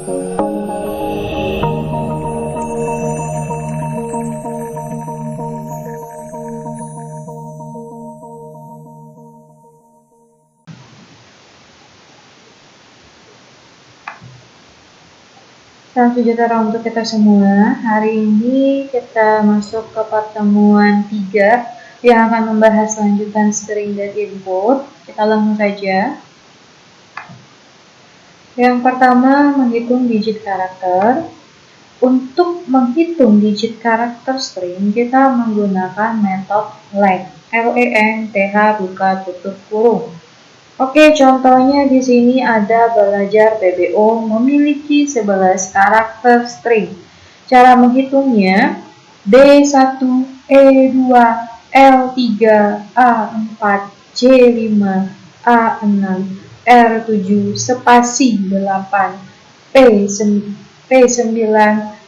Salam sejahtera untuk kita semua. Hari ini kita masuk ke pertemuan 3 yang akan membahas lanjutan string dan input. Kita langsung saja. Yang pertama, menghitung digit karakter. Untuk menghitung digit karakter string, kita menggunakan metode length. L-E-N-T-H buka tutup kurung. Oke, contohnya di sini ada belajar PBO memiliki 11 karakter string. Cara menghitungnya B1, E2, L3, A4, C5, A6, R7, spasi 8, P9,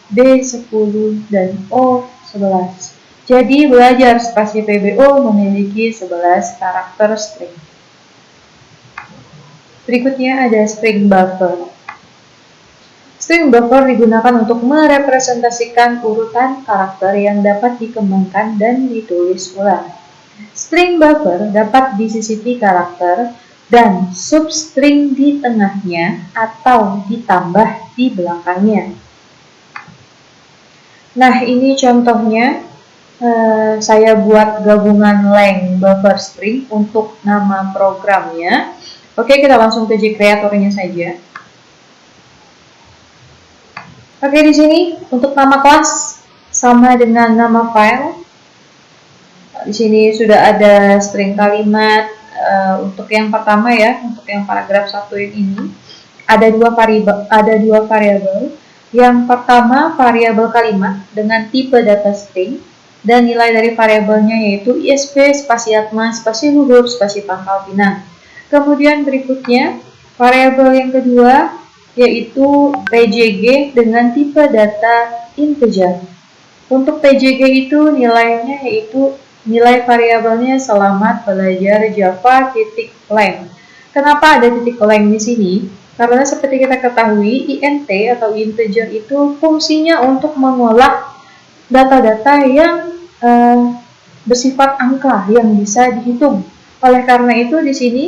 D10, dan O11. Jadi belajar spasi PBO memiliki 11 karakter string. Berikutnya ada string buffer. String buffer digunakan untuk merepresentasikan urutan karakter yang dapat dikembangkan dan ditulis ulang. String buffer dapat disisipi karakter dan substring di tengahnya atau ditambah di belakangnya. Nah, ini contohnya. Saya buat gabungan length buffer string untuk nama programnya. Oke, kita langsung ke Gcreator-nya saja. Oke, di sini untuk nama kelas sama dengan nama file. Di sini sudah ada string kalimat. Untuk yang pertama ya, untuk yang paragraf 1 yang ini ada dua variabel. Yang pertama variabel kalimat dengan tipe data string dan nilai dari variabelnya yaitu ISB, spasi atma, spasi luhur, spasi pangkal pinang. Kemudian berikutnya, variabel yang kedua yaitu PJG dengan tipe data integer. Untuk PJG itu nilainya yaitu nilai variabelnya selamat belajar Java .length. Kenapa ada titik length di sini? Karena seperti kita ketahui, int atau integer itu fungsinya untuk mengolah data-data yang bersifat angka yang bisa dihitung. Oleh karena itu di sini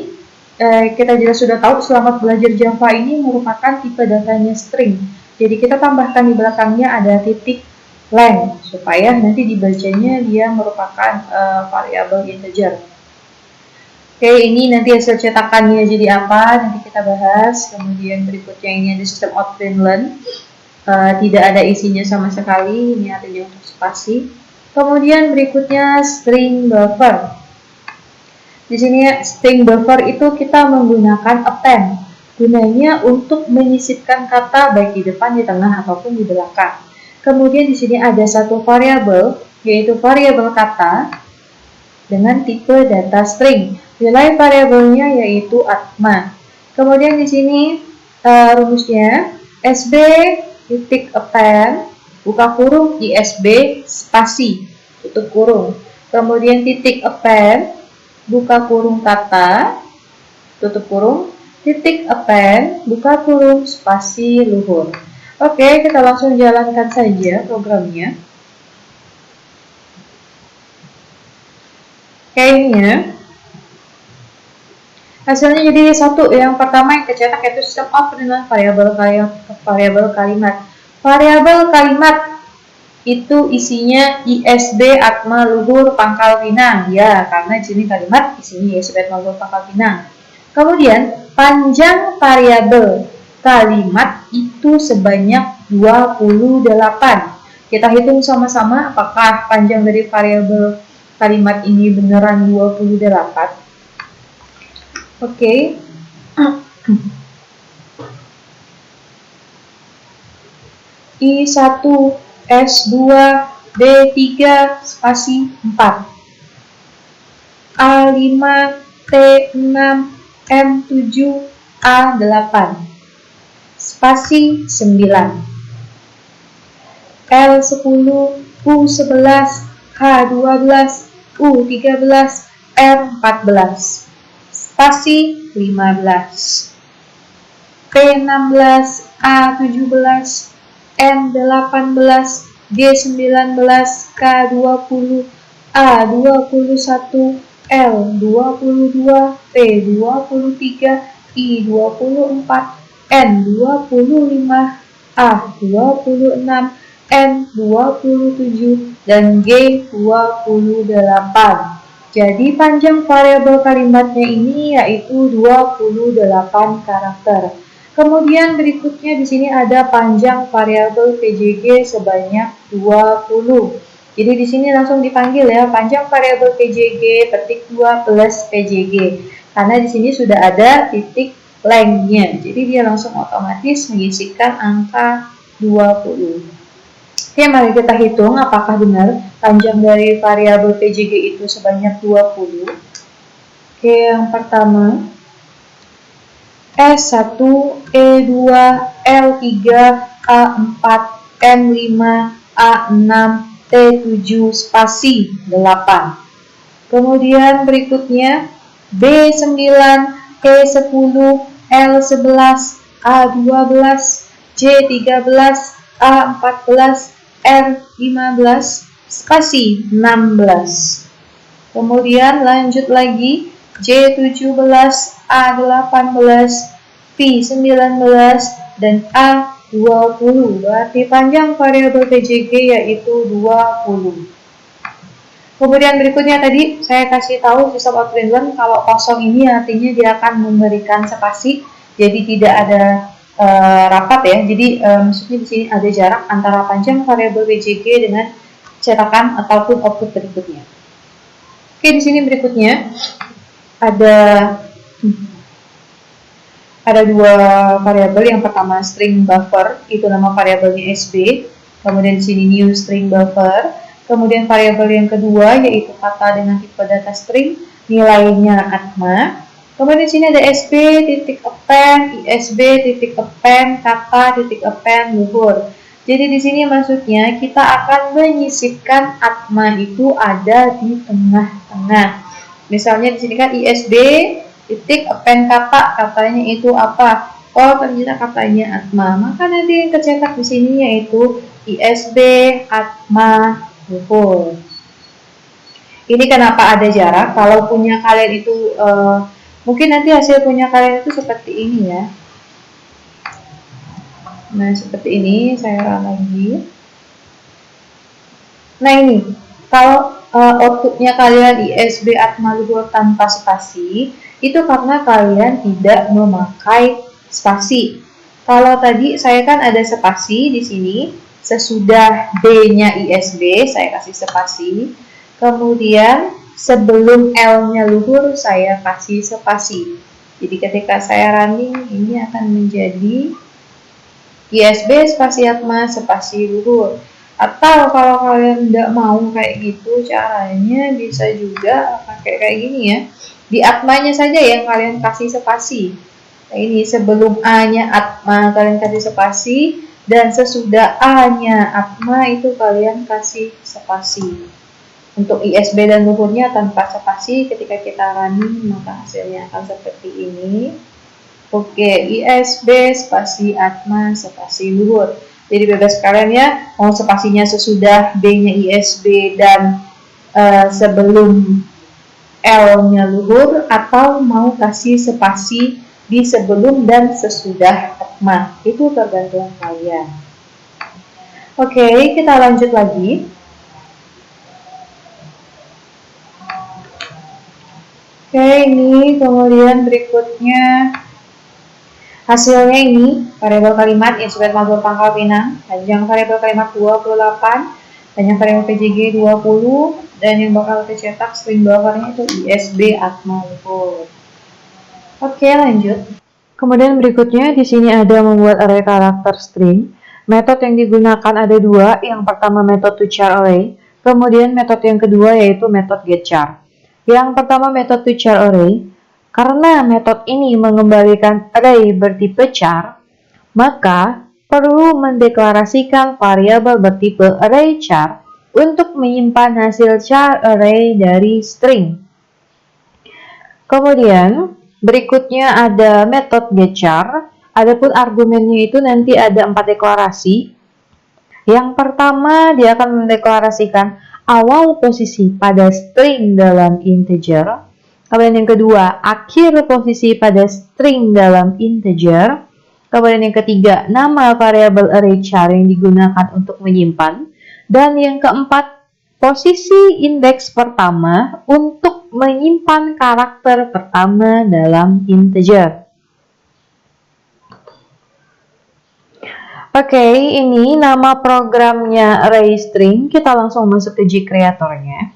kita juga sudah tahu selamat belajar Java ini merupakan tipe datanya string. Jadi kita tambahkan di belakangnya ada titik length supaya nanti dibacanya dia merupakan variabel integer. Oke, ini nanti hasil cetakannya jadi apa? Nanti kita bahas. Kemudian berikutnya ini ada system out print learn. Tidak ada isinya sama sekali. Ini artinya untuk spasi. Kemudian berikutnya string buffer. Di sini string buffer itu kita menggunakan append. Gunanya untuk menyisipkan kata baik di depan, di tengah ataupun di belakang. Kemudian di sini ada satu variabel yaitu variabel kata dengan tipe data string. Nilai variabelnya yaitu atma. Kemudian di sini rumusnya SB titik append buka kurung ISB spasi tutup kurung. Kemudian titik append buka kurung kata, tutup kurung, titik append, buka kurung, spasi luhur. Oke, kita langsung jalankan saja programnya. Kayaknya hasilnya jadi satu. Yang pertama yang kecetak yaitu system out dengan variabel kalimat. Variabel kalimat itu isinya ISB, atma, luhur, pangkal pinang. Ya, karena di sini kalimat isinya ISB, atma, luhur, pangkal pinang. Kemudian, panjang variabel kalimat itu sebanyak 28. Kita hitung sama-sama apakah panjang dari variabel kalimat ini beneran 28. Oke. I1 S2, D3, spasi 4. A5, T6, M7, A8. Spasi 9. L10, U11, H12, U13, R14. Spasi 15. P16, A17, N18, G19, K20, A21, L22, P23, I24, N25, A26, N27, dan G28. Jadi panjang variabel kalimatnya ini yaitu 28 karakter. Kemudian berikutnya di sini ada panjang variabel PJG sebanyak 20. Jadi di sini langsung dipanggil ya, panjang variabel PJG petik 2 plus PJG. Karena di sini sudah ada titik lengthnya. Jadi dia langsung otomatis mengisikan angka 20. Oke, mari kita hitung apakah benar panjang dari variabel PJG itu sebanyak 20. Oke, yang pertama S1, E2, L3, A4, M5, A6, T7, spasi 8. Kemudian berikutnya B9, E10, L11, A12, J13, A14, R15, spasi 16. Kemudian lanjut lagi J17, A18, P19, dan A20. Berarti panjang variabel PJG yaitu 20. Kemudian berikutnya tadi saya kasih tahu di sobat Greenland kalau kosong ini artinya dia akan memberikan spasi, jadi tidak ada rapat ya. Jadi maksudnya di sini ada jarak antara panjang variabel PJG dengan cetakan ataupun output berikutnya. Oke, di sini berikutnya ada dua variabel. Yang pertama string buffer, itu nama variabelnya SB. Kemudian di sini new string buffer. Kemudian variabel yang kedua yaitu kata dengan tipe data string, nilainya atma. Kemudian di sini ada sb titik append, isb titik append, kata titik append, luhur. Jadi di sini maksudnya kita akan menyisipkan atma itu ada di tengah-tengah. Misalnya di sini kan isb titik append kata, katanya itu apa? Oh, ternyata katanya atma. Maka nanti yang tercetak di sini yaitu isb atma luhur. Ini kenapa ada jarak? Kalau punya kalian itu mungkin nanti hasil punya kalian itu seperti ini ya. Nah, seperti ini, saya run lagi. Nah, ini kalau outputnya kalian ISB atma luhur tanpa spasi, itu karena kalian tidak memakai spasi. Kalau tadi saya kan ada spasi di sini, sesudah B-nya ISB saya kasih spasi, kemudian sebelum L-nya luhur saya kasih spasi. Jadi ketika saya running ini akan menjadi ISB spasi atma spasi luhur. Atau kalau kalian tidak mau kayak gitu, caranya bisa juga pakai kayak gini ya. Di atmanya saja yang kalian kasih spasi. Nah, ini sebelum A-nya atma kalian kasih spasi, dan sesudah A-nya atma itu kalian kasih spasi. Untuk ISB dan luhurnya tanpa spasi, ketika kita running maka hasilnya akan seperti ini. Oke, ISB spasi atma spasi luhur. Jadi bebas kalian ya, mau spasinya sesudah B-nya ISB dan sebelum L-nya luhur, atau mau kasih spasi di sebelum dan sesudah atma. Itu tergantung kalian. Oke, kita lanjut lagi. Oke, ini kemudian berikutnya hasilnya ini variabel kalimat ISB atma luhur pangkal pinang, panjang variabel kalimat 28, panjang variabel PJG 20, dan yang bakal tercetak string buffernya itu ISB atma luhur. Oke, lanjut. Kemudian berikutnya di sini ada membuat array karakter string. Metode yang digunakan ada dua. Yang pertama metode toChar array, kemudian metode yang kedua yaitu metode getChar. Yang pertama metode toChar array, karena metode ini mengembalikan array bertipe char, maka perlu mendeklarasikan variabel bertipe array char untuk menyimpan hasil char array dari string. Kemudian berikutnya ada metode getChar. Adapun argumennya itu nanti ada 4 deklarasi. Yang pertama, dia akan mendeklarasikan awal posisi pada string dalam integer. Kemudian yang kedua, akhir posisi pada string dalam integer. Kemudian yang ketiga, nama variabel array char yang digunakan untuk menyimpan. Dan yang keempat, posisi indeks pertama untuk menyimpan karakter pertama dalam integer. Oke, ini nama programnya array string. Kita langsung masuk ke gcreator-nya.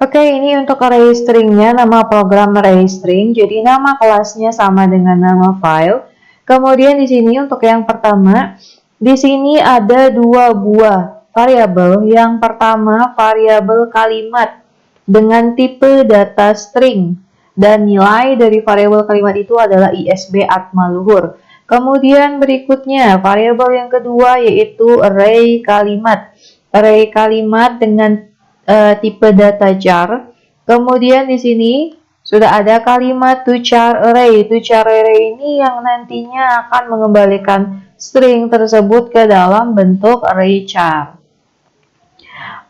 Oke, ini untuk array string-nya, nama program array string. Jadi nama kelasnya sama dengan nama file. Kemudian di sini untuk yang pertama, di sini ada 2 buah variabel. Yang pertama variabel kalimat dengan tipe data string dan nilai dari variabel kalimat itu adalah ISB atma luhur. Kemudian berikutnya variabel yang kedua yaitu array kalimat. Array kalimat dengan tipe data char. Kemudian di sini sudah ada kalimat toChar array. toChar array ini yang nantinya akan mengembalikan string tersebut ke dalam bentuk array char.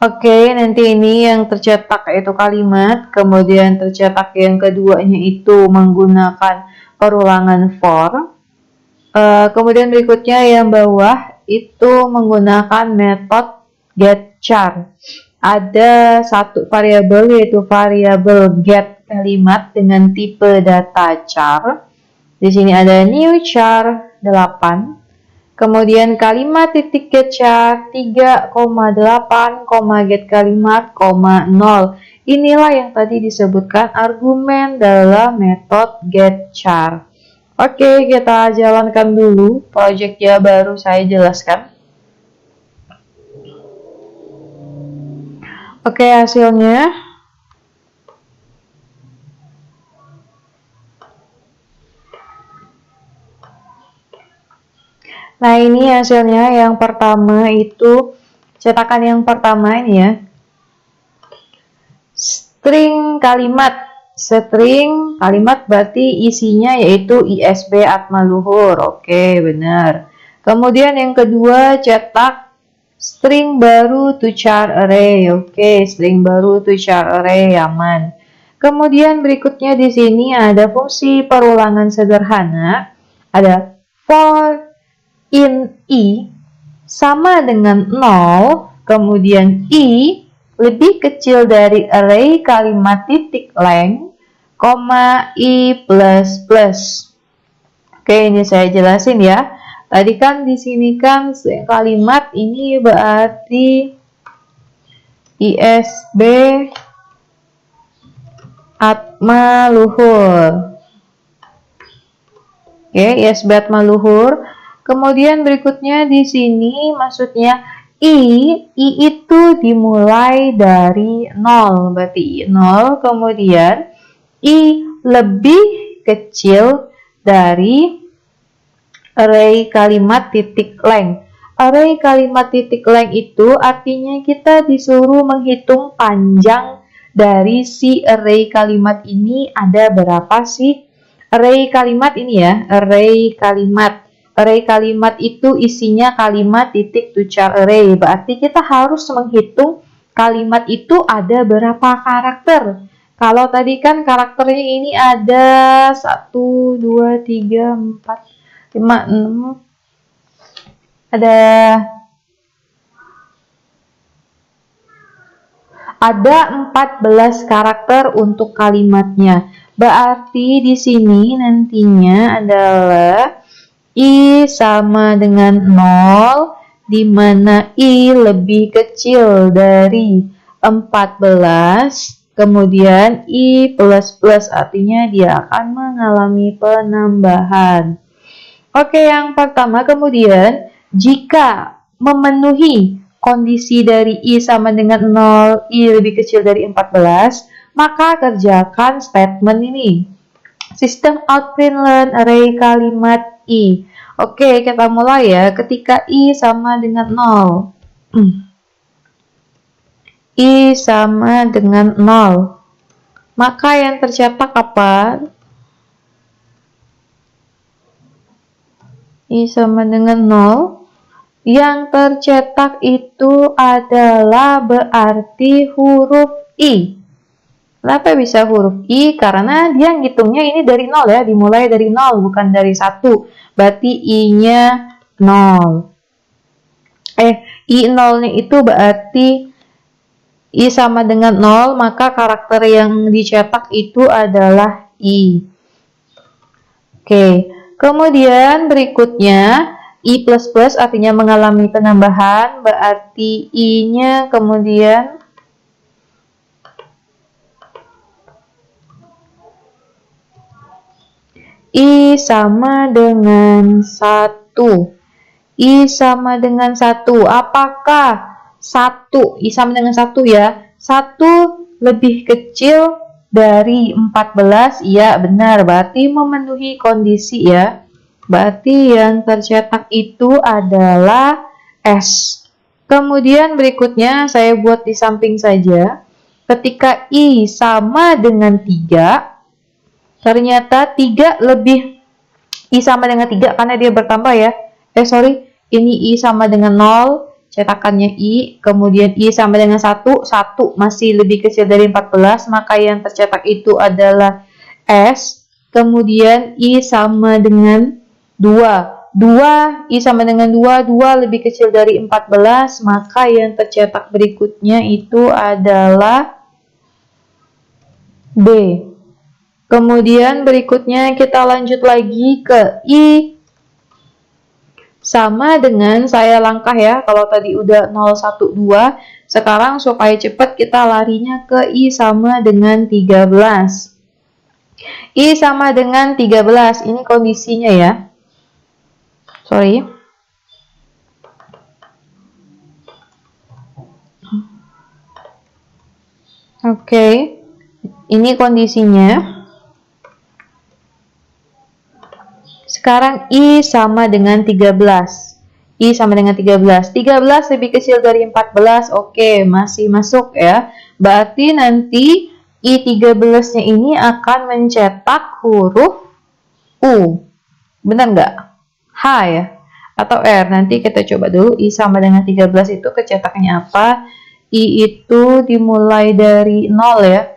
Oke, nanti ini yang tercetak yaitu kalimat. Kemudian tercetak yang keduanya itu menggunakan perulangan for. Kemudian berikutnya yang bawah itu menggunakan metode getChar. Ada satu variabel yaitu variabel get kalimat dengan tipe data char. Di sini ada new char 8. Kemudian kalimat titik get char 3,8, get kalimat, 0. Inilah yang tadi disebutkan argumen dalam metode getChar. Oke, kita jalankan dulu projectnya baru saya jelaskan. Oke, hasilnya. Nah, ini hasilnya. Yang pertama itu, cetakan yang pertama ini ya. String kalimat. String kalimat berarti isinya yaitu ISB atma luhur. Oke, benar. Kemudian yang kedua, cetak string baru toChar array. Oke, string baru toChar array, aman. Kemudian berikutnya di sini ada fungsi perulangan sederhana. Ada for in i sama dengan 0, kemudian i lebih kecil dari array kalimat titik length, i plus plus. Oke, ini saya jelasin ya. Tadi kan di sini kan kalimat ini berarti ISB atma luhur. Oke, ISB atma luhur. Kemudian berikutnya di sini maksudnya I itu dimulai dari 0. Berarti 0, kemudian I lebih kecil dari array kalimat titik length. Array kalimat titik length itu artinya kita disuruh menghitung panjang dari si array kalimat ini ada berapa sih? Array kalimat ini ya, array kalimat. Array kalimat itu isinya kalimat titik toChar array. Berarti kita harus menghitung kalimat itu ada berapa karakter. Kalau tadi kan karakternya ini ada 1, 2, 3, 4, 5, 6. Ada 14 karakter untuk kalimatnya. Berarti di sini nantinya adalah I sama dengan 0, di mana I lebih kecil dari 14, kemudian I plus plus artinya dia akan mengalami penambahan. Oke, yang pertama kemudian jika memenuhi kondisi dari I sama dengan 0, I lebih kecil dari 14, maka kerjakan statement ini. System out println array kalimat I. Oke, kita mulai ya. Ketika I sama dengan 0. I sama dengan 0. Maka yang tercetak apa? I sama dengan 0. Yang tercetak itu adalah berarti huruf I. Kenapa bisa huruf I? Karena dia ngitungnya ini dari 0 ya, dimulai dari 0 bukan dari 1. Berarti I-nya 0. I0-nya itu berarti I sama dengan 0, maka karakter yang dicetak itu adalah I. Oke, kemudian berikutnya I++ artinya mengalami penambahan, berarti I-nya kemudian I sama dengan 1. I sama dengan 1. Apakah 1? I sama dengan 1 ya. 1 lebih kecil dari 14? Iya, benar. Berarti memenuhi kondisi ya. Berarti yang tercetak itu adalah S. Kemudian berikutnya saya buat di samping saja. Ketika I sama dengan 3, ternyata 3 lebih I sama dengan 3 karena dia bertambah ya. Ini I sama dengan 0, cetakannya I, kemudian I sama dengan 1, 1 masih lebih kecil dari 14, maka yang tercetak itu adalah S. Kemudian I sama dengan 2, 2, I sama dengan 2, 2 lebih kecil dari 14, maka yang tercetak berikutnya itu adalah B. Kemudian berikutnya kita lanjut lagi ke I sama dengan, saya langkah ya, kalau tadi udah 0, 1, 2, sekarang supaya cepat kita larinya ke I sama dengan 13. I sama dengan 13, ini kondisinya ya. Oke, ini kondisinya. Sekarang I sama dengan 13. I sama dengan 13. 13 lebih kecil dari 14. Oke, masih masuk ya. Berarti nanti I13-nya ini akan mencetak huruf U. Benar nggak? H ya? Atau R? Nanti kita coba dulu. I sama dengan 13 itu kecetaknya apa? I itu dimulai dari 0 ya.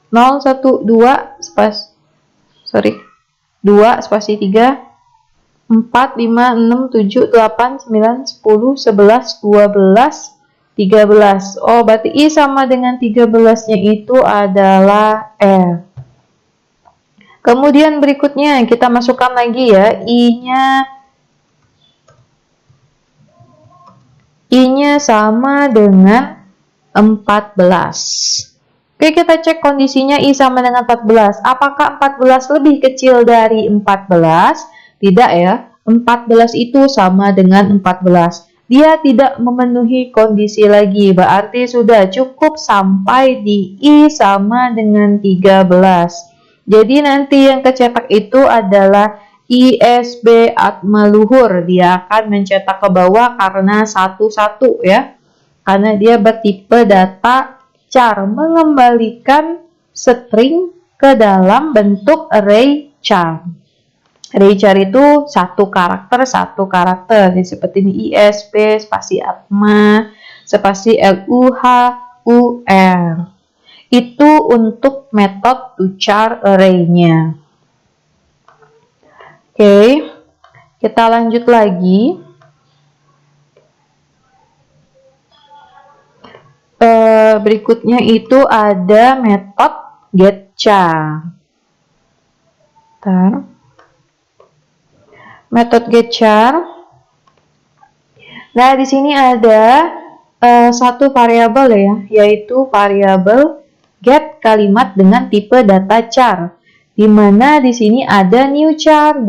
0, 1, 2, 2, spasi 3, 4, 5, 6, 7, 8, 9, 10, 11, 12, 13. Oh, berarti I sama dengan 13-nya itu adalah R. Kemudian berikutnya kita masukkan lagi ya, I-nya sama dengan 14. Oke, kita cek kondisinya I sama dengan 14. Apakah 14 lebih kecil dari 14? Tidak ya. 14 itu sama dengan 14. Dia tidak memenuhi kondisi lagi. Berarti sudah cukup sampai di I sama dengan 13. Jadi nanti yang kecetak itu adalah ISB Atmaluhur. Dia akan mencetak ke bawah karena 1-1 ya. Karena dia bertipe data char, mengembalikan string ke dalam bentuk array char. Array char itu satu karakter. Jadi seperti ini ISB spasi atma spasi LUHUR. Itu untuk metode to char array-nya. Oke, kita lanjut lagi. Berikutnya itu ada metode getChar. Metode getChar. Nah, di sini ada satu variabel ya, yaitu variabel get kalimat dengan tipe data char. Di mana di sini ada new char 8.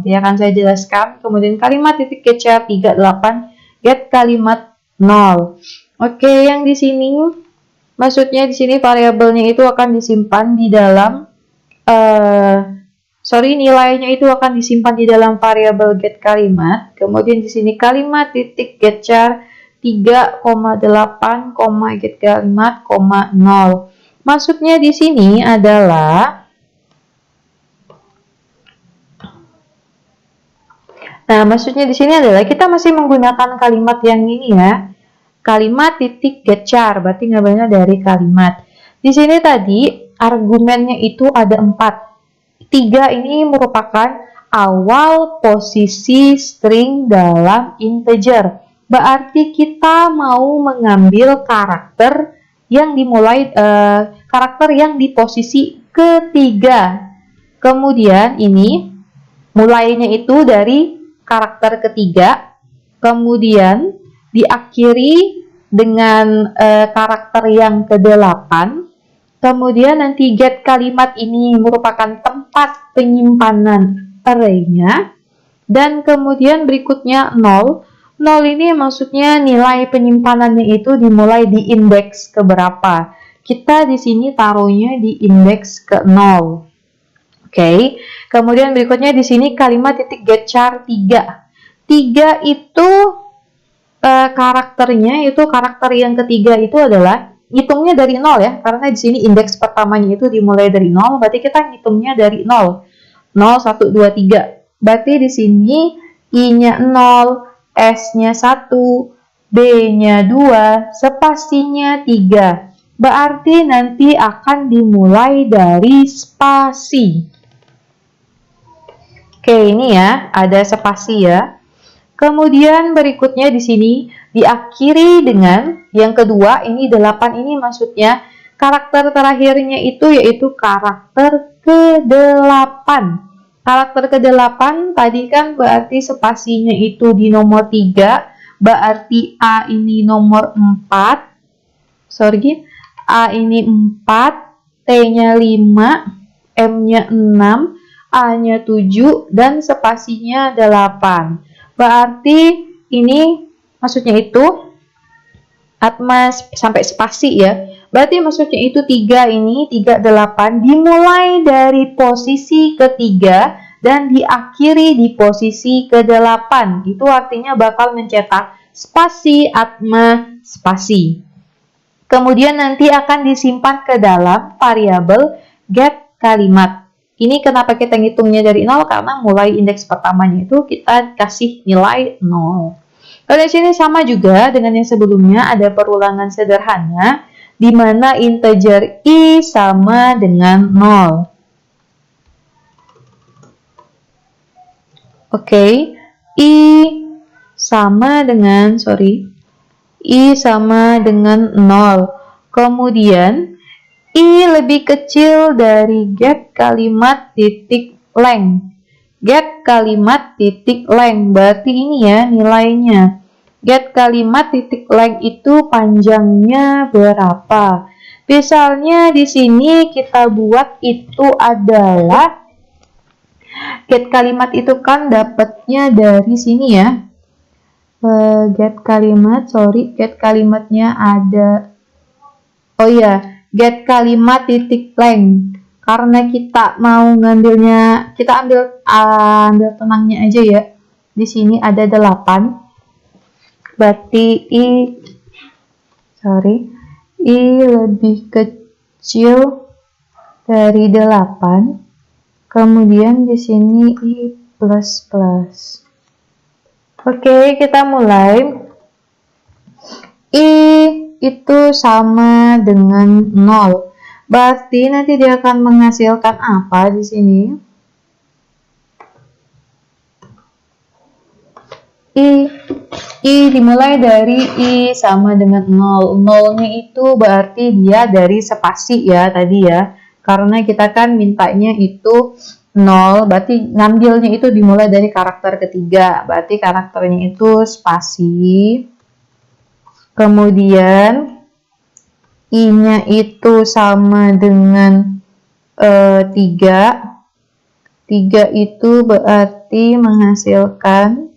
Nanti akan saya jelaskan. Kemudian kalimat titik getChar 38, get kalimat 0. Oke, yang di sini maksudnya di sini variabelnya itu akan disimpan di dalam nilainya itu akan disimpan di dalam variabel get kalimat. Kemudian di sini kalimat titik getChar 3,8, get kalimat, 0. Maksudnya di sini adalah Nah, maksudnya di sini adalah kita masih menggunakan kalimat yang ini ya. Kalimat titik get char, berarti ngambilnya dari kalimat. Di sini tadi argumennya itu ada 4. 3 ini merupakan awal posisi string dalam integer. Berarti kita mau mengambil karakter yang dimulai karakter yang di posisi ketiga. Kemudian ini mulainya itu dari karakter ketiga, kemudian diakhiri dengan karakter yang ke-8. Kemudian nanti get kalimat ini merupakan tempat penyimpanan array-nya. Dan kemudian berikutnya 0. 0 ini maksudnya nilai penyimpanannya itu dimulai di indeks keberapa. Kita di sini taruhnya di indeks ke-0. Oke. Kemudian berikutnya di sini kalimat titik get char 3. 3 itu karakternya itu karakter yang ketiga itu adalah hitungnya dari 0 ya, karena di sini indeks pertamanya itu dimulai dari 0, berarti kita ngitungnya dari 0. 0 1 2 3. Berarti di sini I-nya 0, S-nya 1, B-nya 2, spasinya 3. Berarti nanti akan dimulai dari spasi. Oke, ini ya, ada spasi ya. Kemudian berikutnya di sini diakhiri dengan yang kedua, ini 8 ini maksudnya karakter terakhirnya itu yaitu karakter ke-8. Karakter ke-8 tadi kan berarti spasinya itu di nomor 3, berarti A ini nomor 4. A ini 4, T-nya 5, M-nya 6, A-nya 7, dan spasinya 8. Berarti ini maksudnya itu atma sampai spasi ya. Berarti maksudnya itu 3 ini, 3, 8 dimulai dari posisi ketiga dan diakhiri di posisi ke-8. Itu artinya bakal mencetak spasi, atma, spasi. Kemudian nanti akan disimpan ke dalam variabel get kalimat. Ini kenapa kita ngitungnya dari 0? Karena mulai indeks pertamanya itu kita kasih nilai 0. Kalau di sini sama juga dengan yang sebelumnya, ada perulangan sederhana di mana integer I sama dengan 0. Oke, I sama dengan I sama dengan 0. Kemudian I lebih kecil dari get kalimat titik length. Get kalimat titik length, berarti ini ya nilainya. Get kalimat titik length itu panjangnya berapa? Misalnya di sini kita buat itu adalah get kalimat itu kan dapatnya dari sini ya. Get kalimatnya ada. Oh iya. Get kalimat titik length, karena kita mau ngambilnya, kita ambil tenangnya aja ya. Di sini ada 8, berarti I lebih kecil dari 8. Kemudian di sini I plus plus. Oke, kita mulai. I itu sama dengan 0. Berarti nanti dia akan menghasilkan apa di sini? I dimulai dari I sama dengan 0. 0-nya itu berarti dia dari spasi ya tadi ya. Karena kita kan mintanya itu 0, berarti ngambilnya itu dimulai dari karakter ketiga. Berarti karakternya itu spasi. Kemudian I-nya itu sama dengan 3. 3 itu berarti menghasilkan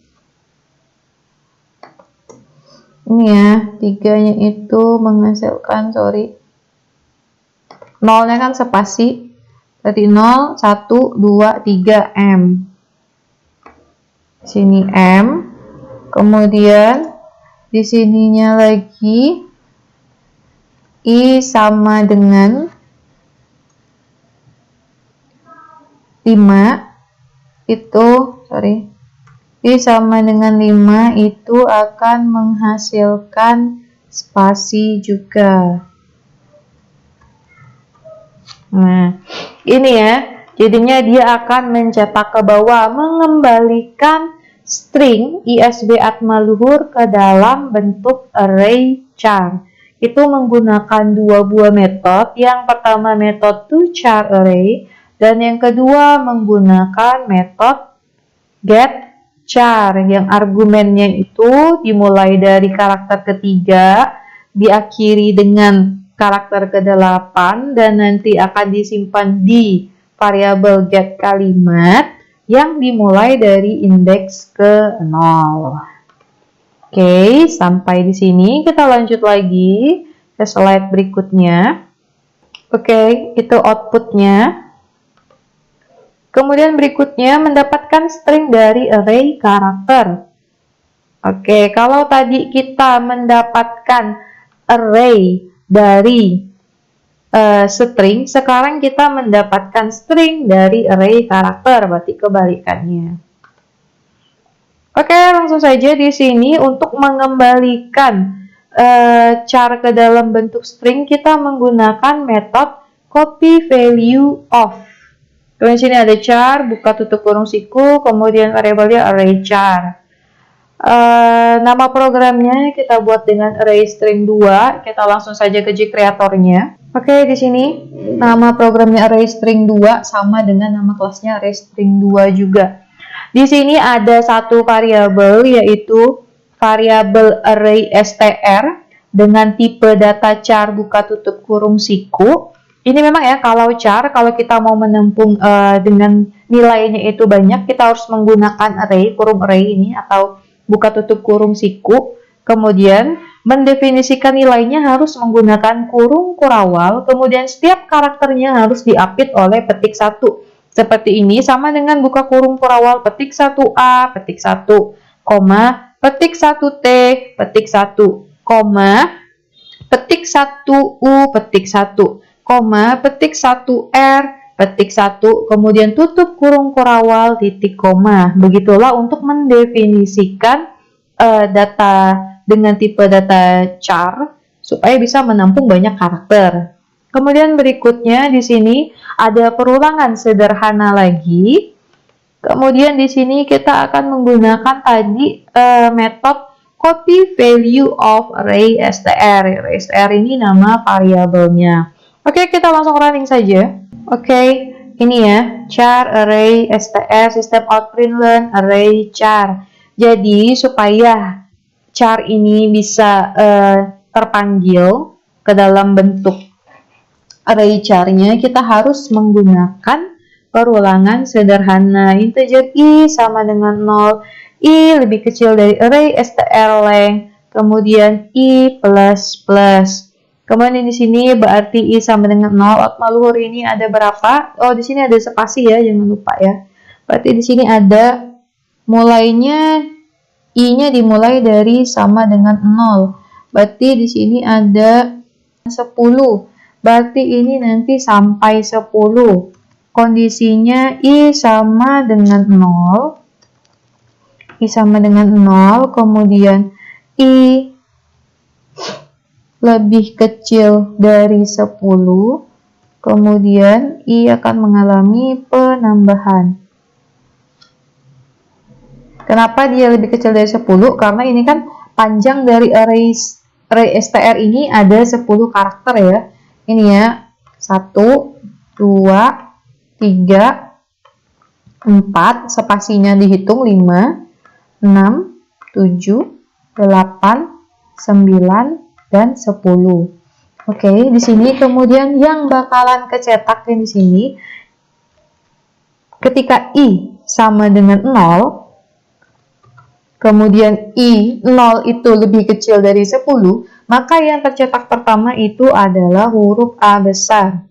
ini ya, 3-nya itu menghasilkan 0-nya kan spasi. Berarti 0, 1, 2, 3 M. Sini M. Kemudian di sininya lagi I sama dengan 5 itu I sama dengan 5 itu akan menghasilkan spasi juga. Nah, ini ya. Jadinya dia akan mencetak ke bawah, mengembalikan string ISB atma luhur ke dalam bentuk array char. Itu menggunakan dua buah metode. Yang pertama metode toCharArray dan yang kedua menggunakan metode getChar yang argumennya itu dimulai dari karakter ketiga, diakhiri dengan karakter ke-8 dan nanti akan disimpan di variabel get kalimat yang dimulai dari indeks ke-0. Oke, sampai di sini kita lanjut lagi ke slide berikutnya. Oke, itu outputnya. Kemudian berikutnya mendapatkan string dari array karakter. Oke, kalau tadi kita mendapatkan array dari string, sekarang kita mendapatkan string dari array karakter, berarti kebalikannya. Oke, langsung saja di sini untuk mengembalikan char ke dalam bentuk string, kita menggunakan metode copy value of. Kemudian sini ada char, buka tutup kurung siku, kemudian variabelnya array char. Nama programnya kita buat dengan array string 2. Kita langsung saja ke Gcreator-nya. Oke, di sini nama programnya array string 2 sama dengan nama kelasnya array string 2 juga. Di sini ada satu variabel yaitu variabel array str dengan tipe data char buka tutup kurung siku. Ini memang ya kalau char, kalau kita mau menampung dengan nilainya itu banyak, kita harus menggunakan array, kurung array ini atau buka tutup kurung siku. Kemudian mendefinisikan nilainya harus menggunakan kurung kurawal, kemudian setiap karakternya harus diapit oleh petik 1. Seperti ini, sama dengan buka kurung kurawal petik 1A, petik 1, koma, petik 1T, petik 1, koma, petik 1U, petik 1, koma, petik 1R, petik 1, kemudian tutup kurung kurawal, titik koma. Begitulah untuk mendefinisikan data dengan tipe data char supaya bisa menampung banyak karakter. Kemudian berikutnya di sini ada perulangan sederhana lagi. Kemudian di sini kita akan menggunakan tadi metode copy value of array str. Array str ini nama variabelnya. Oke, kita langsung running saja. Oke, ini ya, char array str system out print learn array char. Jadi supaya char ini bisa terpanggil ke dalam bentuk array char-nya, kita harus menggunakan perulangan sederhana. Integer i sama dengan 0, i lebih kecil dari array str length, kemudian i plus plus. Kemudian di sini berarti i sama dengan 0. Atma luhur ini ada berapa? Oh, di sini ada spasi ya, jangan lupa ya. Berarti di sini ada mulainya i-nya dimulai dari sama dengan 0. Berarti di sini ada 10. Berarti ini nanti sampai 10. Kondisinya i sama dengan 0. I sama dengan 0, kemudian i lebih kecil dari 10. Kemudian i akan mengalami penambahan. Kenapa dia lebih kecil dari 10? Karena ini kan panjang dari array str ini ada 10 karakter ya. Ini ya, 1, 2, 3, 4, spasinya dihitung 5, 6, 7, 8, 9, dan 10. Oke, di sini kemudian yang bakalan kecetak di sini ketika i sama dengan 0, kemudian i 0 itu lebih kecil dari 10, maka yang tercetak pertama itu adalah huruf A besar.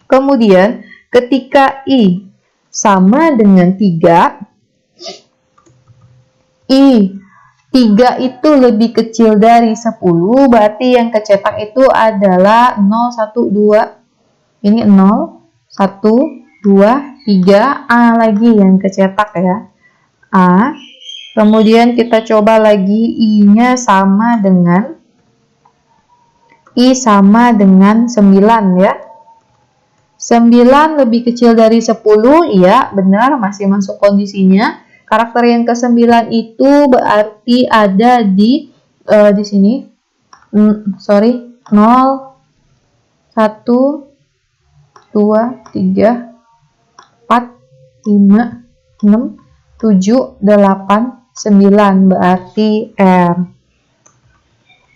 Kemudian ketika i sama dengan 3, i 3 itu lebih kecil dari 10, berarti yang kecetak itu adalah 0, 1, 2. Ini 0, 1, 2, 3, A lagi yang kecetak ya. A, Kemudian kita coba lagi I-nya sama dengan I sama dengan 9 ya. 9 lebih kecil dari 10, ya benar masih masuk kondisinya. Karakter yang ke-9 itu berarti ada di sini. 0, 1, 2, 3, 4, 5, 6, 7, 8, 9 berarti R.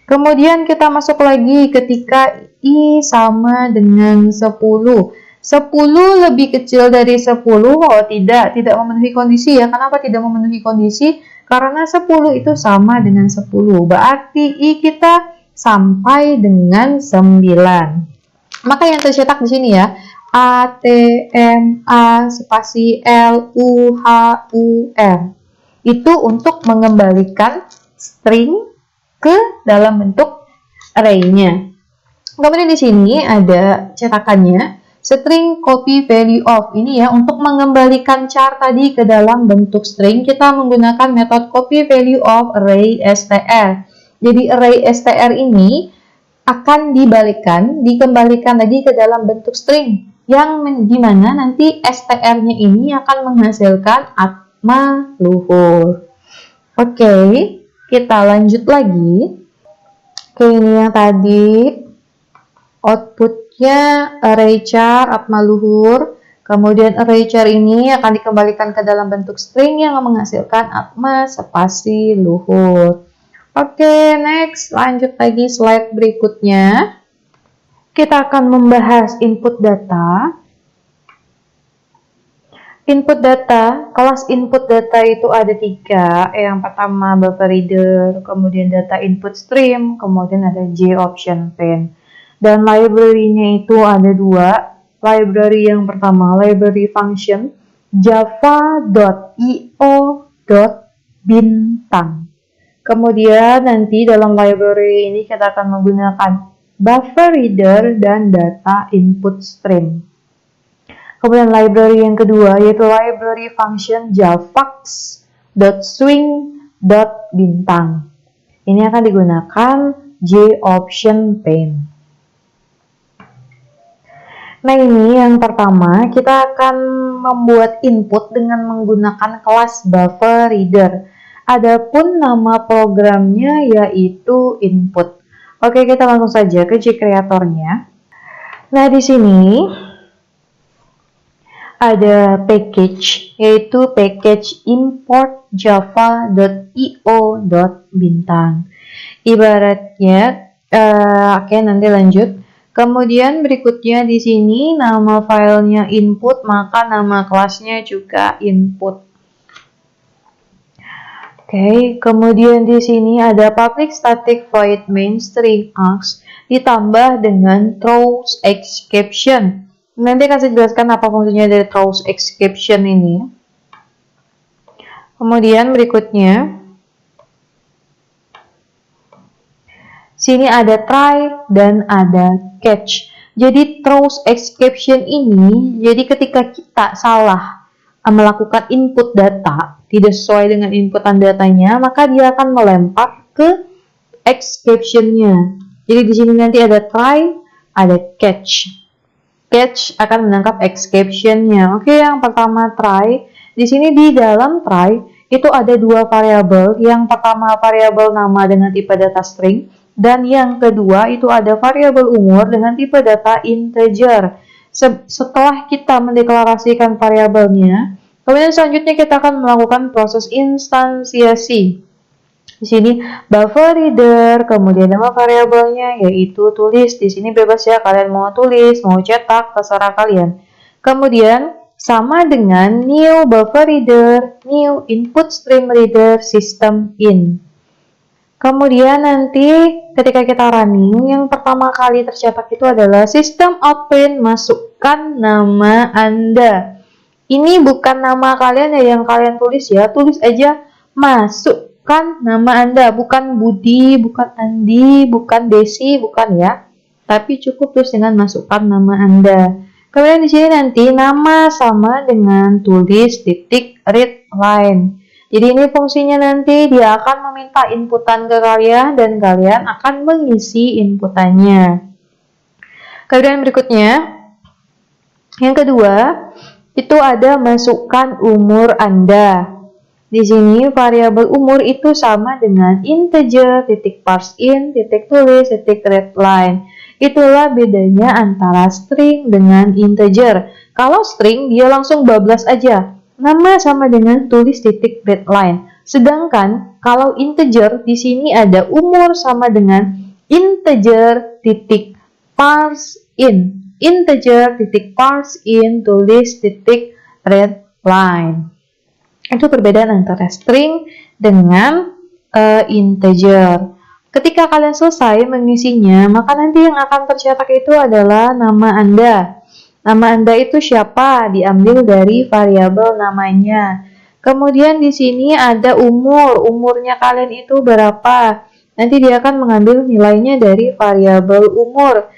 Kemudian kita masuk lagi ketika I sama dengan 10. 10 lebih kecil dari 10, oh tidak memenuhi kondisi ya. Kenapa tidak memenuhi kondisi? Karena 10 itu sama dengan 10. Berarti I kita sampai dengan 9. Maka yang tercetak di sini ya, A, T, M, A, spasi L, U, H, U, R. Itu untuk mengembalikan string ke dalam bentuk array-nya. Kemudian di sini ada cetakannya, string copy value of. Ini ya, untuk mengembalikan char tadi ke dalam bentuk string, kita menggunakan metode copy value of array str. Jadi array str ini akan dikembalikan lagi ke dalam bentuk string, yang dimana nanti str-nya ini akan menghasilkan Atma Luhur. Oke, kita lanjut lagi. Oke, ini yang tadi outputnya array char Atma Luhur. Kemudian array char ini akan dikembalikan ke dalam bentuk string yang menghasilkan Atma spasi Luhur. Oke, next, lanjut lagi slide berikutnya. Kita akan membahas input data. Input data, kelas input data itu ada 3. Yang pertama buffer reader, kemudian data input stream, kemudian ada JOptionPaint. Dan library-nya itu ada 2. Library yang pertama, library function java.io.bintang. Kemudian nanti dalam library ini kita akan menggunakan buffer reader dan data input stream. Kemudian library yang kedua yaitu library function javax.swing.bintang. Ini akan digunakan JOptionPaint. Nah, ini yang pertama, kita akan membuat input dengan menggunakan kelas buffer reader. Adapun nama programnya yaitu input. Oke, kita langsung saja ke JCreator-nya. Nah, di sini ada package, yaitu package import java.io.bintang. Ibaratnya, oke, nanti lanjut. Kemudian berikutnya di sini nama filenya input, maka nama kelasnya juga input. Oke, kemudian di sini ada public static void main string args ditambah dengan throws exception. Nanti akan saya jelaskan apa fungsinya dari throws exception ini. Kemudian berikutnya, sini ada try dan ada catch. Jadi throws exception ini, jadi ketika kita salah melakukan input data, tidak sesuai dengan inputan datanya, maka dia akan melempar ke exception-nya. Jadi di sini nanti ada try, ada catch. Catch akan menangkap exception-nya. Oke, yang pertama try. Di sini di dalam try itu ada 2 variabel. Yang pertama variabel nama dengan tipe data string, dan yang kedua itu ada variabel umur dengan tipe data integer. Setelah kita mendeklarasikan variabelnya, kemudian selanjutnya kita akan melakukan proses instansiasi. Di sini buffer reader, kemudian nama variabelnya yaitu tulis. Di sini bebas ya, kalian mau tulis, mau cetak, terserah kalian. Kemudian sama dengan new buffer reader, new input stream reader system in. Kemudian nanti ketika kita running, yang pertama kali tercetak itu adalah system open, masukkan nama Anda. Ini bukan nama kalian ya yang kalian tulis ya, tulis aja masuk. Nama Anda, bukan Budi, bukan Andi, bukan Desi, bukan ya. Tapi cukup terus dengan masukkan nama Anda. Kemudian di sini nanti nama sama dengan tulis titik read line. Jadi ini fungsinya nanti dia akan meminta inputan ke kalian dan kalian akan mengisi inputannya. Kemudian berikutnya, yang kedua, itu ada masukkan umur Anda. Di sini variabel umur itu sama dengan integer, titik parse in, titik tulis, titik readline. Itulah bedanya antara string dengan integer. Kalau string dia langsung bablas aja. Nama sama dengan tulis titik readline. Sedangkan kalau integer di sini ada umur sama dengan integer titik parse in. Integer titik parse in, tulis titik readline. Itu perbedaan antara string dengan integer. Ketika kalian selesai mengisinya, maka nanti yang akan tercetak itu adalah nama Anda. Nama Anda itu siapa? Diambil dari variabel namanya. Kemudian di sini ada umur. Umurnya kalian itu berapa? Nanti dia akan mengambil nilainya dari variabel umur.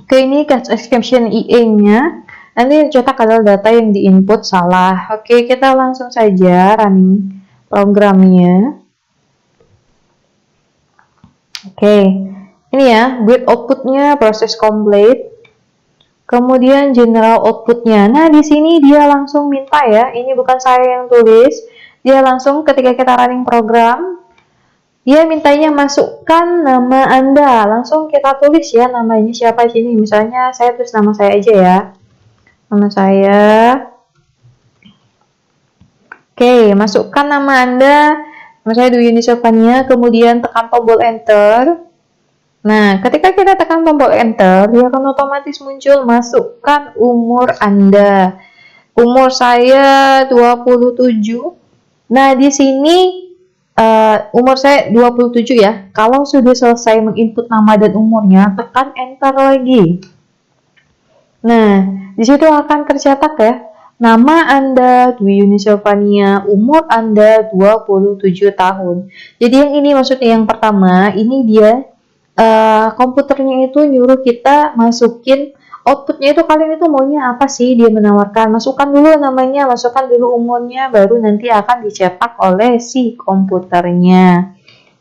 Oke, ini catch exception IE-nya. Nanti cetak adalah data yang diinput salah. Oke, kita langsung saja running programnya. Oke, ini ya, build outputnya proses complete. Kemudian general outputnya. Nah, di sini dia langsung minta ya, ini bukan saya yang tulis. Dia langsung ketika kita running program, dia mintanya masukkan nama Anda. Langsung kita tulis ya namanya siapa di sini. Misalnya saya tulis nama saya aja ya. Nama saya. Oke, masukkan nama Anda. Nama saya Dwi Yunisovania. Kemudian tekan tombol enter. Nah, ketika kita tekan tombol enter, dia akan otomatis muncul masukkan umur Anda. Umur saya 27. Nah, di sini umur saya 27 ya. Kalau sudah selesai menginput nama dan umurnya, tekan enter lagi. Nah, di situ akan tercetak ya, nama Anda Dwi Yunisovania, umur Anda 27 tahun. Jadi yang ini maksudnya yang pertama, ini dia komputernya itu nyuruh kita masukin outputnya itu kalian itu maunya apa sih dia menawarkan. Masukkan dulu namanya, masukkan dulu umurnya, baru nanti akan dicetak oleh si komputernya.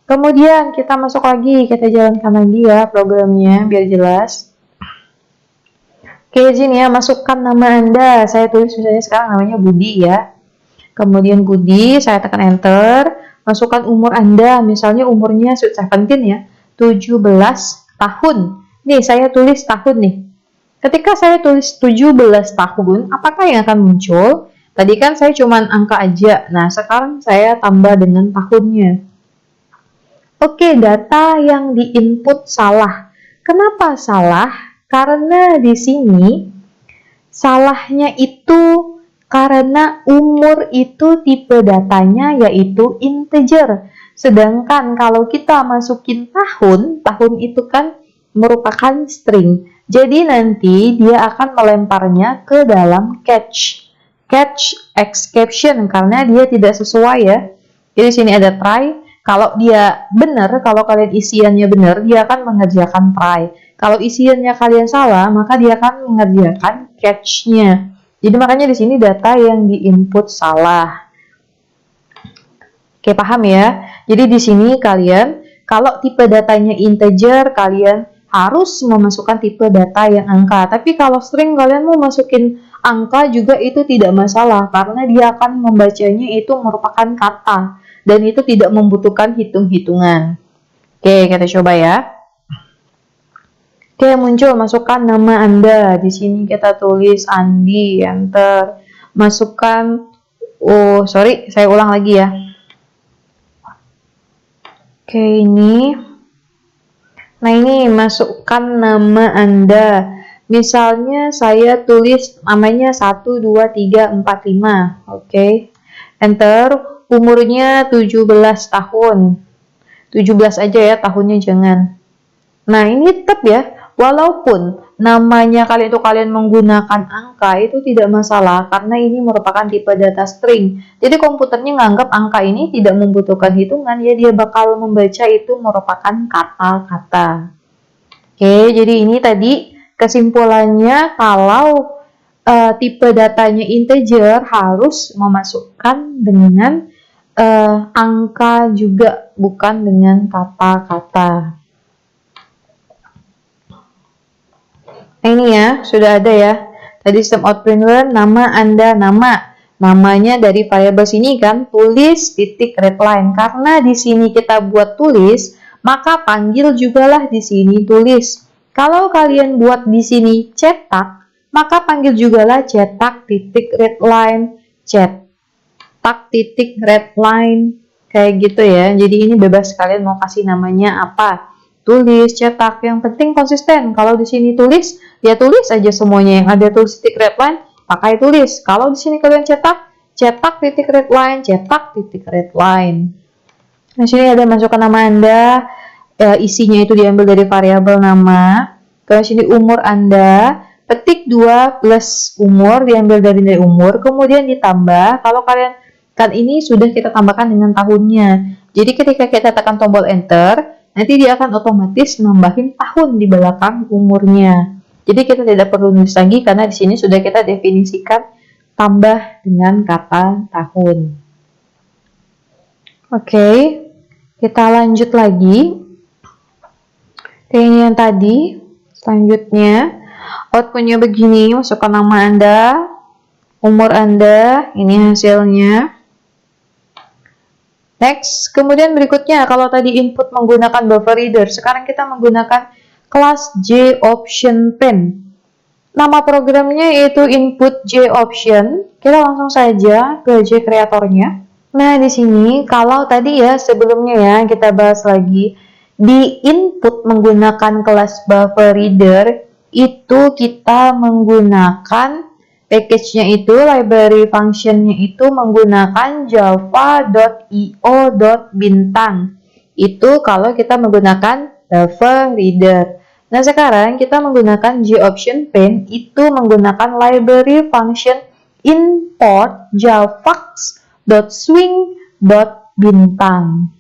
Kemudian kita masuk lagi, kita jalankan lagi ya programnya biar jelas. Oke, izin ya, masukkan nama Anda. Saya tulis misalnya sekarang namanya Budi ya. Kemudian Budi, saya tekan enter. Masukkan umur Anda, misalnya umurnya 17 ya, 17 tahun. Nih, saya tulis tahun nih. Ketika saya tulis 17 tahun, apakah yang akan muncul? Tadi kan saya cuman angka aja. Nah, sekarang saya tambah dengan tahunnya. Oke, data yang diinput salah. Kenapa salah? Karena di sini salahnya itu karena umur itu tipe datanya yaitu integer. Sedangkan kalau kita masukin tahun, tahun itu kan merupakan string. Jadi nanti dia akan melemparnya ke dalam catch exception karena dia tidak sesuai ya. Jadi sini ada try. Kalau dia benar, kalau kalian isiannya benar, dia akan mengerjakan try. Kalau isiannya kalian salah, maka dia akan mengerjakan catch-nya. Jadi makanya di sini data yang diinput salah. Oke, paham ya? Jadi di sini kalian, kalau tipe datanya integer, kalian harus memasukkan tipe data yang angka. Tapi kalau string kalian mau masukin angka juga itu tidak masalah, karena dia akan membacanya itu merupakan kata. Dan itu tidak membutuhkan hitung-hitungan. Oke, kita coba ya. Oke, muncul masukkan nama Anda. Di sini kita tulis Andi, enter. Masukkan, oh sorry, saya ulang lagi ya. Oke, ini. Nah, ini masukkan nama Anda. Misalnya saya tulis namanya 1, 2, 3, 4, 5. Oke. Enter. Umurnya 17 tahun. 17 aja ya, tahunnya jangan. Nah, ini tetap ya. Walaupun namanya kalian menggunakan angka, itu tidak masalah karena ini merupakan tipe data string. Jadi komputernya nganggap angka ini tidak membutuhkan hitungan, ya dia bakal membaca itu merupakan kata-kata. Oke, jadi ini tadi kesimpulannya kalau tipe datanya integer harus memasukkan dengan angka juga, bukan dengan kata-kata. Nah, ini ya, sudah ada ya. Tadi sistem out-print nama Anda, namanya dari variabel sini kan, tulis titik readline. Karena di sini kita buat tulis, maka panggil jugalah di sini tulis. Kalau kalian buat di sini cetak, maka panggil jugalah cetak titik readline, cetak titik readline, kayak gitu ya. Jadi ini bebas kalian mau kasih namanya apa. Tulis, cetak, yang penting konsisten. Kalau di sini tulis, ya tulis aja semuanya yang ada tulis titik readline, pakai tulis. Kalau di sini kalian cetak titik readline, cetak titik readline. Nah, sini ada masukkan nama Anda, isinya itu diambil dari variabel nama. Kalau sini umur Anda, petik 2 plus umur diambil dari umur, kemudian ditambah. Kalau kalian kan ini sudah kita tambahkan dengan tahunnya. Jadi ketika kita tekan tombol enter, nanti dia akan otomatis nambahin tahun di belakang umurnya. Jadi kita tidak perlu nulis lagi karena di sini sudah kita definisikan tambah dengan kata tahun. Oke, kita lanjut lagi. Ini yang tadi. Selanjutnya, outputnya begini, masukkan nama Anda, umur Anda, ini hasilnya. Next, kemudian berikutnya, kalau tadi input menggunakan buffer reader, sekarang kita menggunakan kelas JOptionPen. Nama programnya yaitu input JOption. Kita langsung saja ke JCreator-nya. Nah, di sini kalau tadi ya sebelumnya ya kita bahas lagi di input menggunakan kelas buffer reader itu kita menggunakan package-nya itu, library function-nya itu menggunakan java.io.bintang. Itu kalau kita menggunakan buffer reader. Nah, sekarang kita menggunakan JOptionPen itu menggunakan library function import javax.swing.bintang.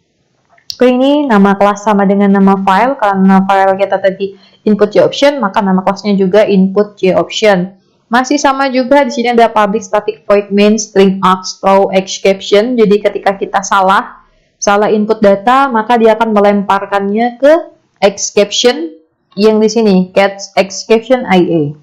Ini nama kelas sama dengan nama file, karena file kita tadi input JOption, maka nama kelasnya juga input JOption. Masih sama juga, di sini ada public static void main string aux throw exception. Jadi ketika kita salah input data, maka dia akan melemparkannya ke exception yang di sini catch exception IA.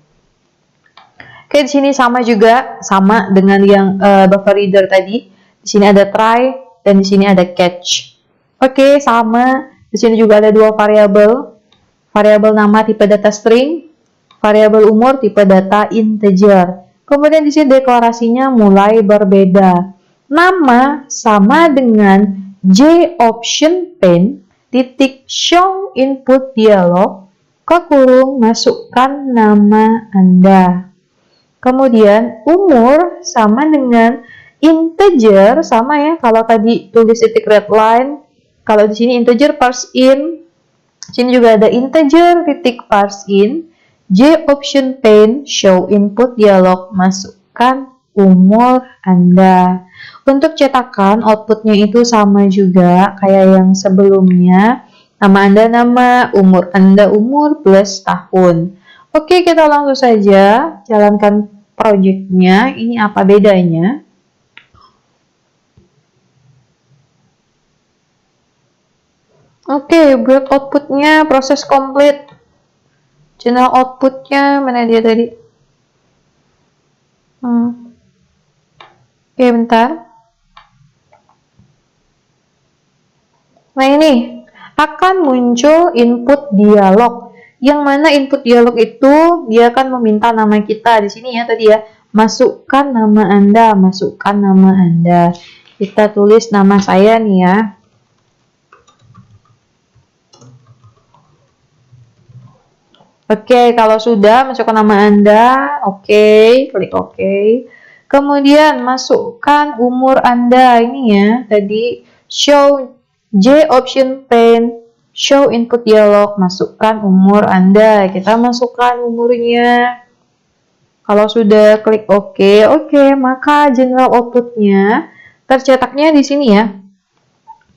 Oke, di sini sama juga, sama dengan yang buffer reader tadi. Di sini ada try dan di sini ada catch. Oke, sama. Di sini juga ada dua variabel. Variabel nama tipe data string, variabel umur tipe data integer. Kemudian di sini deklarasinya mulai berbeda. Nama sama dengan JOptionPen titik show input dialog ke kurung masukkan nama Anda. Kemudian umur sama dengan integer, sama ya. Kalau tadi tulis titik readline, kalau di sini integer parse in, sini juga ada integer titik parse in. JOptionPen show input dialog masukkan umur Anda. Untuk cetakan outputnya itu sama juga kayak yang sebelumnya. Nama Anda nama, umur Anda umur plus tahun. Oke, kita langsung saja jalankan projectnya. Ini apa bedanya? Oke, buat outputnya proses komplit. Channel outputnya mana dia tadi? Oke, bentar. Nah, ini akan muncul input dialog. Yang mana input dialog itu dia akan meminta nama kita di sini ya tadi ya. Masukkan nama Anda, masukkan nama Anda. Kita tulis nama saya nih ya. Oke, kalau sudah masukkan nama Anda, oke, klik oke. Kemudian masukkan umur Anda ini ya, tadi show JOptionPen, show input dialog, masukkan umur Anda. Kita masukkan umurnya. Kalau sudah klik oke, maka general outputnya tercetaknya di sini ya.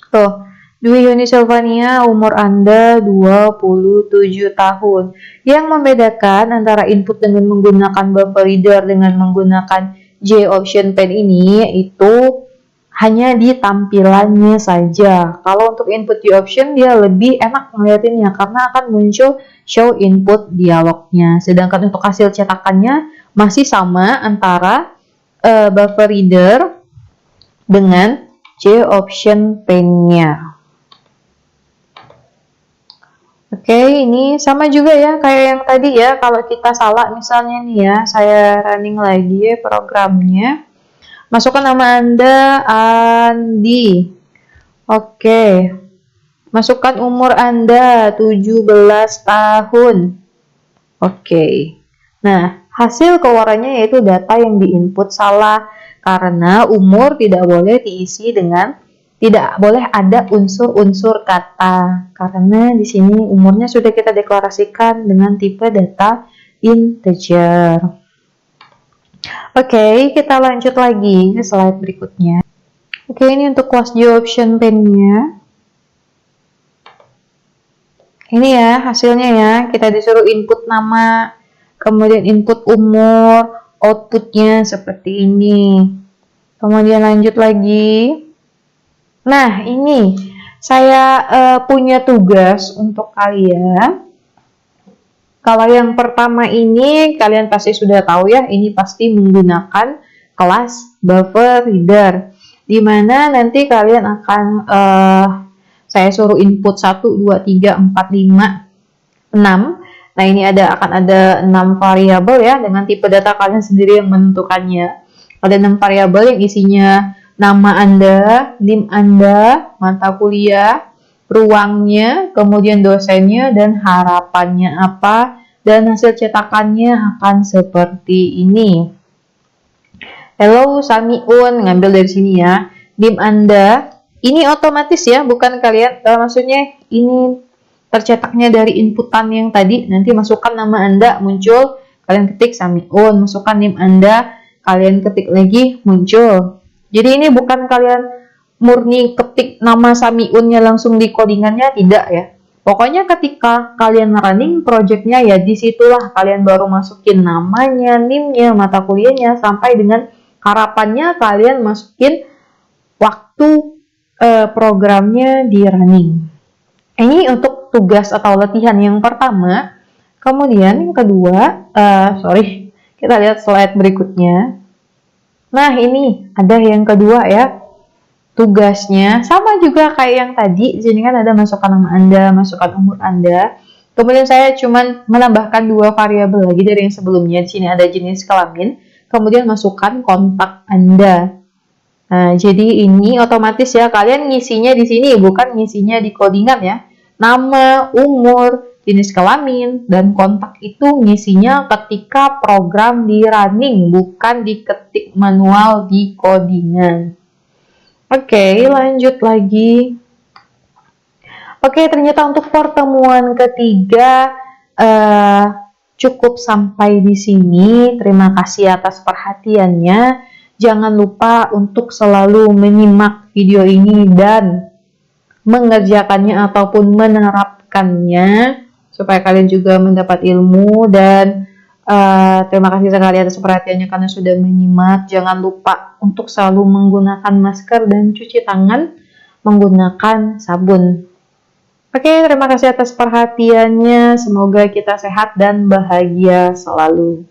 Tuh, Dwi Yuni Silvania, umur Anda 27 tahun. Yang membedakan antara input dengan menggunakan buffer reader dengan menggunakan J option pen ini yaitu hanya di tampilannya saja. Kalau untuk input J option dia lebih enak ngeliatinnya karena akan muncul show input dialognya. Sedangkan untuk hasil cetakannya masih sama antara buffer reader dengan J option pen-nya. Oke, ini sama juga ya kayak yang tadi ya. Kalau kita salah misalnya nih ya, saya running lagi programnya. Masukkan nama Anda, Andi. Oke. Masukkan umur Anda, 17 tahun. Oke. Nah, hasil keluarannya yaitu data yang diinput salah karena umur tidak boleh diisi dengan, tidak boleh ada unsur-unsur kata karena di sini umurnya sudah kita deklarasikan dengan tipe data integer. Oke, kita lanjut lagi ke slide berikutnya. Oke, ini untuk kelas J option pen-nya. Ini ya hasilnya ya, kita disuruh input nama, kemudian input umur, outputnya seperti ini. Kemudian lanjut lagi. Nah, ini saya punya tugas untuk kalian. Kalau yang pertama ini kalian pasti sudah tahu ya, ini pasti menggunakan kelas buffer reader, di mana nanti kalian akan saya suruh input 1, 2, 3, 4, 5, 6. Nah, ini akan ada 6 variabel ya, dengan tipe data kalian sendiri yang menentukannya. Ada 6 variabel yang isinya nama Anda, NIM Anda, mata kuliah, ruangnya, kemudian dosennya, dan harapannya apa, dan hasil cetakannya akan seperti ini. Hello Samiun, ngambil dari sini ya. NIM Anda, ini otomatis ya, bukan kalian, maksudnya ini tercetaknya dari inputan yang tadi, nanti masukkan nama Anda, muncul, kalian ketik Samiun, masukkan NIM Anda, kalian ketik lagi, muncul. Jadi ini bukan kalian murni ketik nama Samiunnya langsung di codingannya, tidak ya. Pokoknya ketika kalian running projectnya ya disitulah kalian baru masukin namanya, NIM-nya, mata kuliahnya, sampai dengan harapannya kalian masukin waktu programnya di running. Ini untuk tugas atau latihan yang pertama. Kemudian yang kedua, kita lihat slide berikutnya. Nah, ini ada yang kedua ya. Tugasnya sama juga kayak yang tadi. Di sini kan ada masukkan nama Anda, masukkan umur Anda. Kemudian saya cuma menambahkan 2 variabel lagi dari yang sebelumnya. Di sini ada jenis kelamin. Kemudian masukkan kontak Anda. Nah, jadi ini otomatis ya, kalian ngisinya di sini, bukan ngisinya di codingan ya. Nama, umur, jenis kelamin, dan kontak itu ngisinya ketika program di running, bukan diketik manual di codingan. Oke, lanjut lagi. Oke, ternyata untuk pertemuan ketiga cukup sampai di sini. Terima kasih atas perhatiannya. Jangan lupa untuk selalu menyimak video ini dan mengerjakannya ataupun menerapkannya supaya kalian juga mendapat ilmu. Dan terima kasih sekali atas perhatiannya karena sudah menyimak. Jangan lupa untuk selalu menggunakan masker dan cuci tangan menggunakan sabun. Oke, terima kasih atas perhatiannya. Semoga kita sehat dan bahagia selalu.